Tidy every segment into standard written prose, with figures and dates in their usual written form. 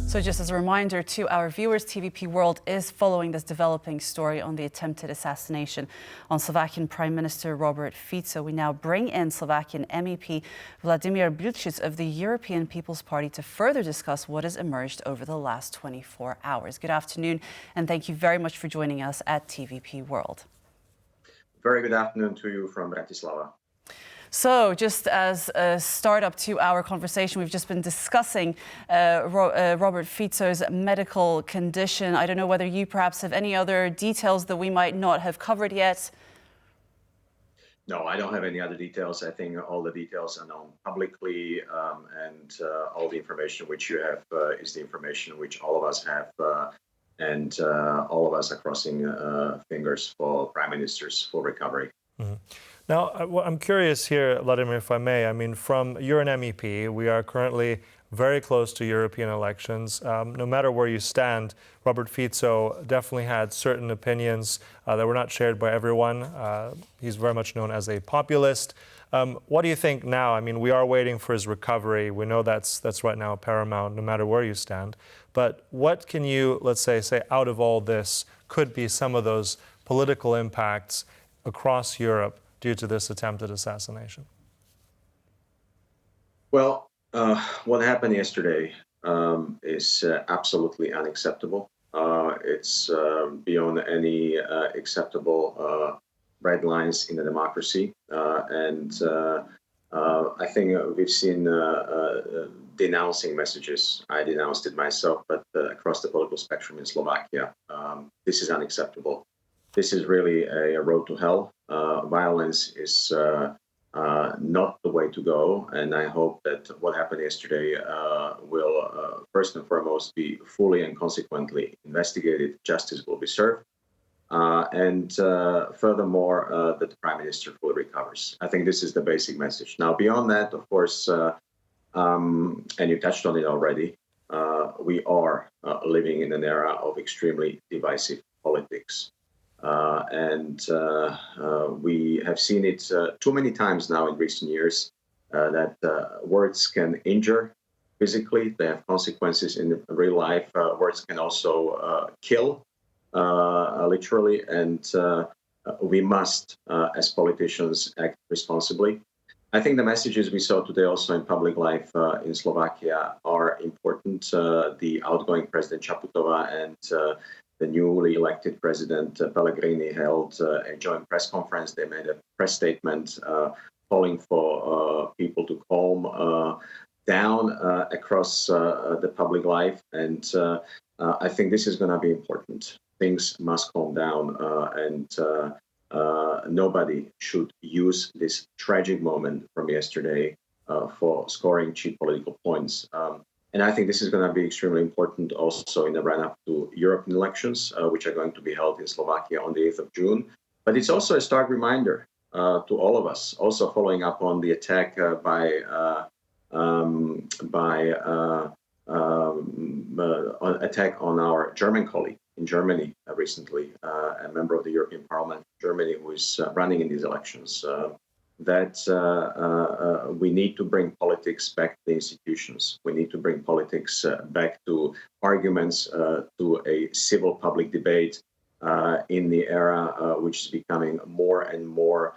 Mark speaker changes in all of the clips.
Speaker 1: So just as a reminder to our viewers, TVP World is following this developing story on the attempted assassination on Slovakian Prime Minister Robert Fico. We now bring in Slovakian MEP Vladimír Bilčík of the European People's Party to further discuss what has emerged over the last 24 hours. Good afternoon, and thank you very much for joining us at TVP World.
Speaker 2: Very good afternoon to you from Bratislava.
Speaker 1: So just as a start-up to our conversation, we've just been discussing Robert Fico's medical condition. I don't know whether you perhaps have any other details that we might not have covered yet.
Speaker 2: No, I don't have any other details. I think all the details are known publicly, and all the information which you have is the information which all of us have, and all of us are crossing fingers for Prime Minister's full recovery.
Speaker 3: Mm-hmm. Now, I'm curious here, Vladimír, if I may. I mean, you're an MEP. We are currently very close to European elections. No matter where you stand, Robert Fico definitely had certain opinions that were not shared by everyone. He's very much known as a populist. What do you think now? I mean, we are waiting for his recovery. We know that's right now paramount, no matter where you stand. But what can you, let's say out of all this could be some of those political impacts across Europe due to this attempted assassination?
Speaker 2: Well, what happened yesterday is absolutely unacceptable. It's beyond any acceptable red lines in a democracy. And I think we've seen denouncing messages. I denounced it myself, but across the political spectrum in Slovakia, this is unacceptable. This is really a road to hell. Violence is not the way to go, and I hope that what happened yesterday will first and foremost be fully and consequently investigated. Justice will be served, and furthermore, that the Prime Minister fully recovers. I think this is the basic message. Now, beyond that, of course, and you touched on it already, we are living in an era of extremely divisive politics. And we have seen it too many times now in recent years that words can injure physically. They have consequences in real life. Words can also kill, literally. And we must, as politicians, act responsibly. I think the messages we saw today also in public life in Slovakia are important. The outgoing President Čaputová and the newly elected President Pellegrini held a joint press conference. They made a press statement calling for people to calm down across the public life. And I think this is going to be important. Things must calm down, and nobody should use this tragic moment from yesterday for scoring cheap political points. And I think this is going to be extremely important also in the run-up to European elections, which are going to be held in Slovakia on the 8th of June. But it's also a stark reminder to all of us, also following up on the attack attack on our German colleague in Germany recently, a member of the European Parliament, Germany, who is running in these elections. That we need to bring politics back to the institutions. We need to bring politics back to arguments, to a civil public debate in the era which is becoming more and more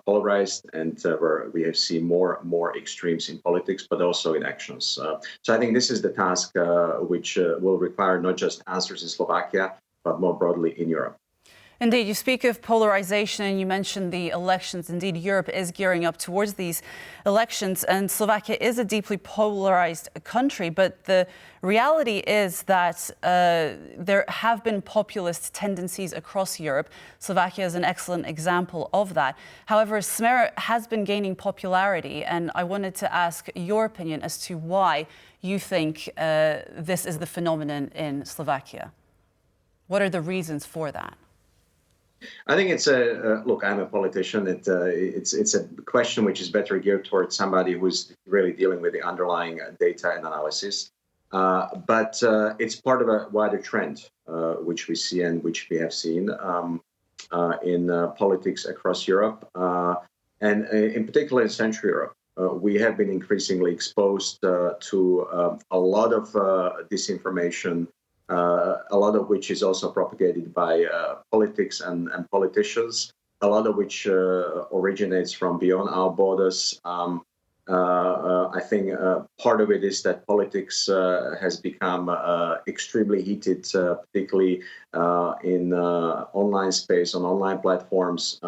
Speaker 2: polarized, and where we have seen more and more extremes in politics, but also in actions. So I think this is the task which will require not just answers in Slovakia, but more broadly in Europe.
Speaker 1: Indeed, you speak of polarization and you mentioned the elections. Indeed, Europe is gearing up towards these elections, and Slovakia is a deeply polarized country. But the reality is that there have been populist tendencies across Europe. Slovakia is an excellent example of that. However, Smer has been gaining popularity, and I wanted to ask your opinion as to why you think this is the phenomenon in Slovakia. What are the reasons for that?
Speaker 2: I think it's look, I'm a politician. It's a question which is better geared towards somebody who's really dealing with the underlying data and analysis. But it's part of a wider trend, which we see and which we have seen in politics across Europe, and in particular in Central Europe. we have been increasingly exposed to a lot of disinformation, a lot of which is also propagated by politics and politicians, a lot of which originates from beyond our borders. I think part of it is that politics has become extremely heated, particularly in online space, on online platforms.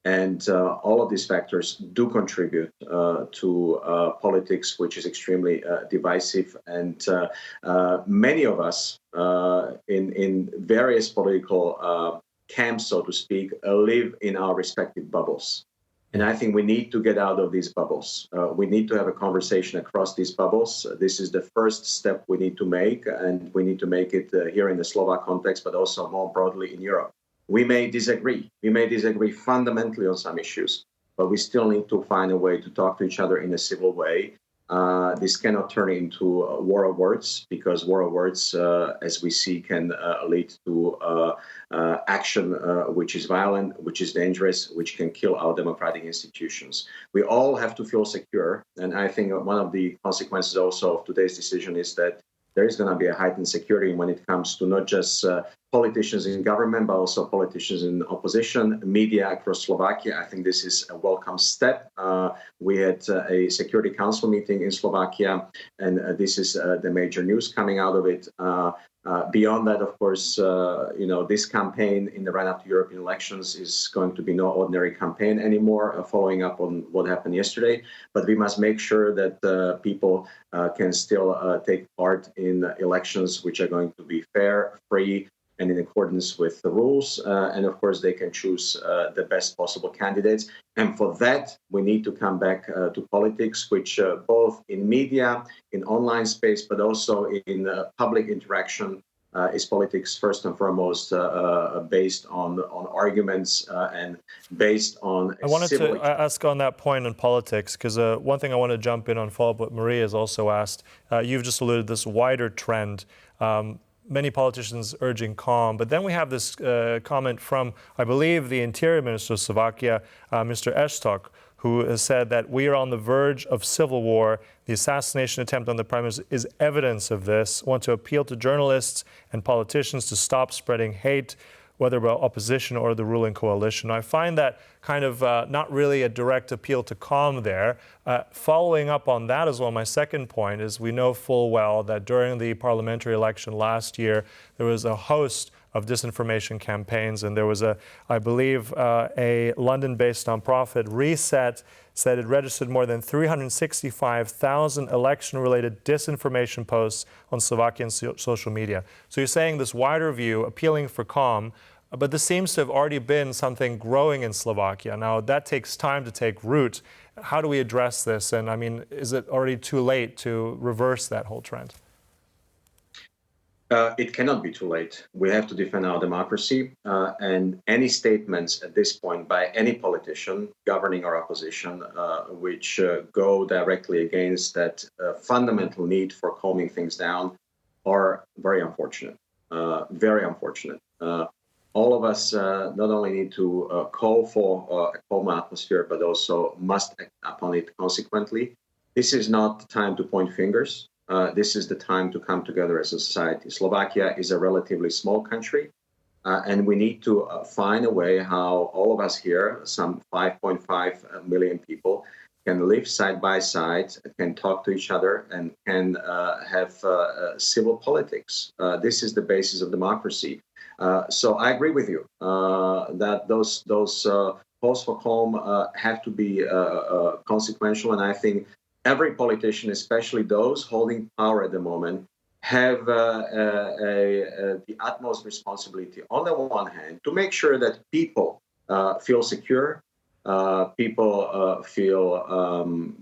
Speaker 2: And all of these factors do contribute to politics, which is extremely divisive. And many of us in various political camps, so to speak, live in our respective bubbles. And I think we need to get out of these bubbles. We need to have a conversation across these bubbles. This is the first step we need to make, and we need to make it here in the Slovak context, but also more broadly in Europe. We may disagree. We may disagree fundamentally on some issues, but we still need to find a way to talk to each other in a civil way. This cannot turn into a war of words, because war of words, as we see, can lead to action which is violent, which is dangerous, which can kill our democratic institutions. We all have to feel secure. And I think one of the consequences also of today's decision is that there is going to be a heightened security when it comes to not just politicians in government, but also politicians in opposition, media across Slovakia. I think this is a welcome step. We had a Security Council meeting in Slovakia, and this is the major news coming out of it. Beyond that, of course, this campaign in the run-up to European elections is going to be no ordinary campaign anymore, following up on what happened yesterday. But we must make sure that people can still take part in elections which are going to be fair, free, and in accordance with the rules. And of course, they can choose the best possible candidates. And for that, we need to come back to politics, which both in media, in online space, but also in public interaction, is politics first and foremost based on arguments and based on
Speaker 3: I wanted to ask on that point on politics, because one thing I want to jump in on, follow up what Maria has also asked. You've just alluded to this wider trend. Many politicians urging calm, but then we have this comment from, I believe, the Interior Minister of Slovakia, Mr. Eštok, who has said that we are on the verge of civil war. The assassination attempt on the Prime Minister is evidence of this. I want to appeal to journalists and politicians to stop spreading hate, whether about opposition or the ruling coalition. I find that kind of not really a direct appeal to calm there. Following up on that as well, my second point is we know full well that during the parliamentary election last year, there was a host of disinformation campaigns, and there was I believe, a London-based nonprofit, Reset, said it registered more than 365,000 election-related disinformation posts on Slovakian social media. So you're saying this wider view, appealing for calm, but this seems to have already been something growing in Slovakia. Now, that takes time to take root. How do we address this? And I mean, is it already too late to reverse that whole trend?
Speaker 2: It cannot be too late. We have to defend our democracy, and any statements at this point by any politician, governing or opposition, which go directly against that fundamental need for calming things down, are very unfortunate. Very unfortunate. All of us not only need to call for a calm atmosphere, but also must act upon it consequently. This is not the time to point fingers. This is the time to come together as a society. Slovakia is a relatively small country, and we need to find a way how all of us here, some 5.5 million people, can live side by side, can talk to each other, and can have civil politics. This is the basis of democracy. So I agree with you that those calls for calm have to be consequential, and I think every politician, especially those holding power at the moment, have the utmost responsibility, on the one hand, to make sure that people feel secure, people feel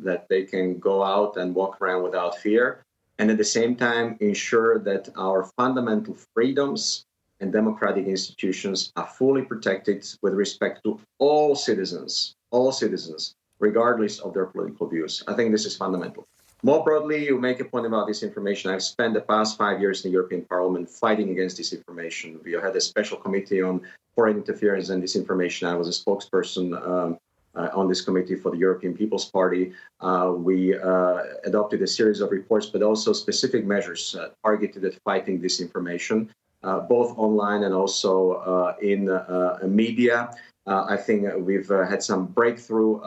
Speaker 2: that they can go out and walk around without fear, and at the same time ensure that our fundamental freedoms and democratic institutions are fully protected with respect to all citizens, regardless of their political views. I think this is fundamental. More broadly, you make a point about disinformation. I've spent the past 5 years in the European Parliament fighting against disinformation. We had a special committee on foreign interference and disinformation. I was a spokesperson on this committee for the European People's Party. We adopted a series of reports, but also specific measures targeted at fighting disinformation, both online and also in media. I think we've had some breakthrough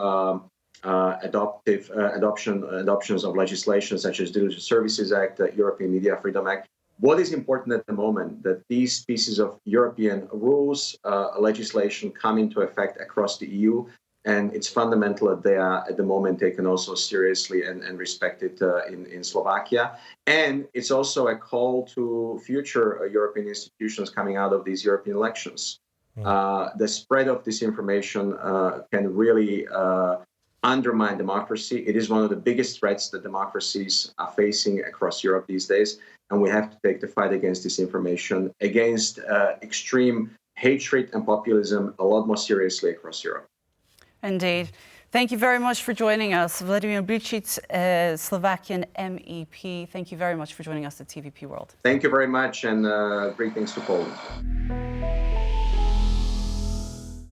Speaker 2: adoptions of legislation such as Digital Services Act, European Media Freedom Act. What is important at the moment that these pieces of European rules, legislation come into effect across the EU, and it's fundamental that they are at the moment taken also seriously and respected in Slovakia. And it's also a call to future European institutions coming out of these European elections. The spread of disinformation can really undermine democracy. It is one of the biggest threats that democracies are facing across Europe these days. And we have to take the fight against disinformation, against extreme hatred and populism a lot more seriously across Europe.
Speaker 1: Indeed. Thank you very much for joining us. Vladimír Bilčík, Slovakian MEP. Thank you very much for joining us at TVP World.
Speaker 2: Thank you very much, and greetings to Poland.